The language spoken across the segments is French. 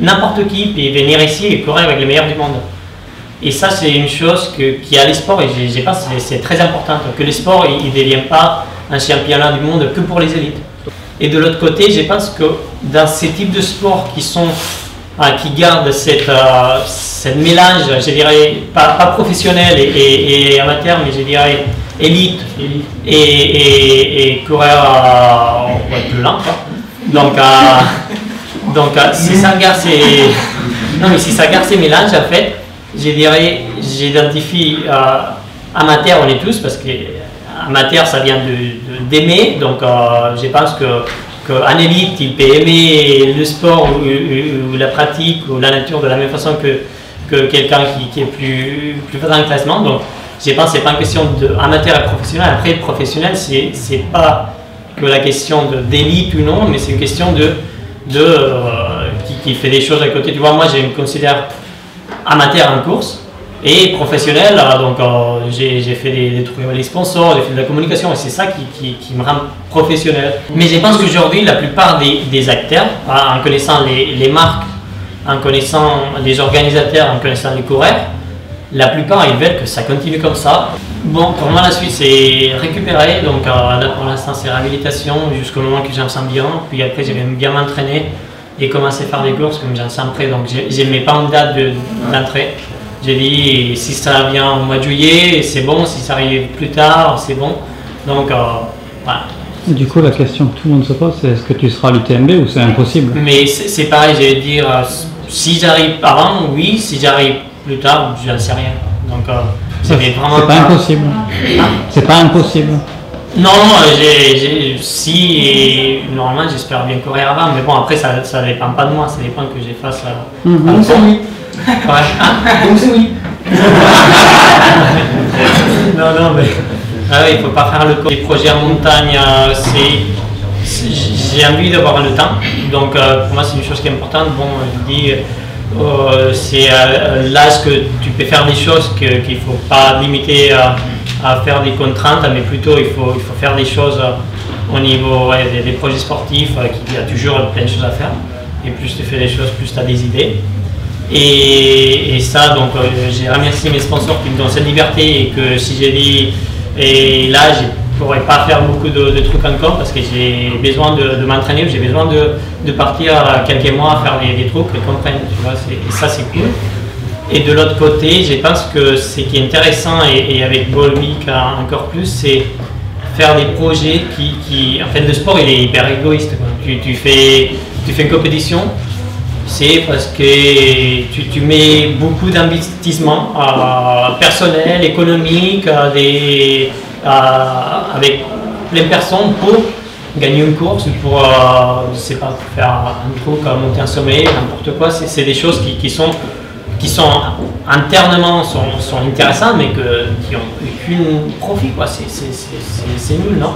n'importe qui peut venir ici et courir avec les meilleurs du monde. Et ça, c'est une chose qui a les sports, et je pense que c'est très important, que les sports ne deviennent pas un championnat du monde que pour les élites. Et de l'autre côté, je pense que dans ces types de sports qui gardent cette mélange, je dirais, pas professionnel et amateur, mais je dirais élite et coureur plus lent. Donc, si ça garde ces mélanges, en fait, je dirais, j'identifie amateur, on est tous, parce que amateur, ça vient d'aimer, donc je pense qu'un élite, il peut aimer le sport ou la pratique ou la nature de la même façon que quelqu'un qui est plus fort dans le classement. Donc, je pense que ce n'est pas une question d'amateur et professionnel. Après, professionnel, c'est pas que la question d'élite ou non, mais c'est une question qui fait des choses à côté. Tu vois, moi, je me considère amateur en course et professionnel, donc j'ai fait des trucs avec les sponsors, j'ai fait de la communication, et c'est ça qui me rend professionnel. Mais je pense qu'aujourd'hui, la plupart des acteurs, en connaissant les marques, en connaissant les organisateurs, en connaissant les coureurs, la plupart ils veulent que ça continue comme ça. Bon, pour moi la suite c'est récupérer, donc là pour l'instant c'est réhabilitation jusqu'au moment que j'en sens bien, puis après je vais bien m'entraîner et commencer à faire des courses comme j'en sens prêt, donc je ne mets pas une date d'entrée. J'ai dit si ça vient au mois de juillet c'est bon, si ça arrive plus tard c'est bon, donc voilà. Du coup la question que tout le monde se pose c'est est-ce que tu seras à l'UTMB ou c'est impossible? Mais c'est pareil, je vais dire si j'arrive avant, oui, si j'arrive plus tard, je n'en sais rien. Donc c'est pas impossible. C'est pas impossible. Non, si normalement j'espère bien courir avant, mais bon après ça dépend pas de moi, ça dépend que je fasse. Donc c'est oui. Ouais. Donc c'est oui. non mais il faut pas faire les projets en montagne, j'ai envie d'avoir le temps, donc pour moi c'est une chose qui est importante. Bon, je dis c'est l'âge que tu peux faire des choses qu'il ne faut pas limiter à faire des contraintes, mais plutôt il faut faire des choses au niveau des projets sportifs, qu'il y a toujours plein de choses à faire, et plus tu fais des choses, plus tu as des idées. Et ça, donc j'ai remercié mes sponsors qui me donnent cette liberté, et que si j'ai dit, et là je ne pourrais pas faire beaucoup de trucs encore parce que j'ai besoin de m'entraîner, j'ai besoin de partir quelques mois à faire des trucs et comprendre, tu vois, et ça c'est cool. Et de l'autre côté, je pense que ce qui est intéressant, et avec Volvic encore plus, c'est faire des projets en fait le sport il est hyper égoïste, quoi. Tu fais une compétition, c'est parce que tu mets beaucoup d'investissement personnel, économique, avec plein de personnes pour gagner une course, pour je sais pas, pour faire un truc, monter un sommet, n'importe quoi. C'est des choses qui sont internement sont intéressantes, mais qui n'ont aucun profit, quoi. C'est nul, non?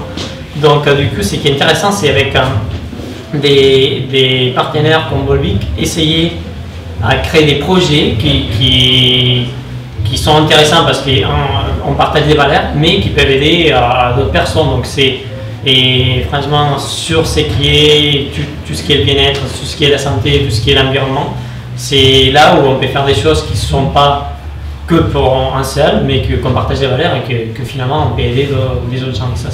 Donc du coup, ce qui est intéressant, c'est avec des partenaires comme Volvic, essayer à créer des projets qui sont intéressants parce qu'on partage des valeurs, mais qui peuvent aider à d'autres personnes. Donc et franchement, sur ce qui est tout ce qui est le bien-être, tout ce qui est la santé, tout ce qui est l'environnement, c'est là où on peut faire des choses qui ne sont pas que pour un seul, mais qu'on partage des valeurs et que finalement on peut aider les autres gens. Ça,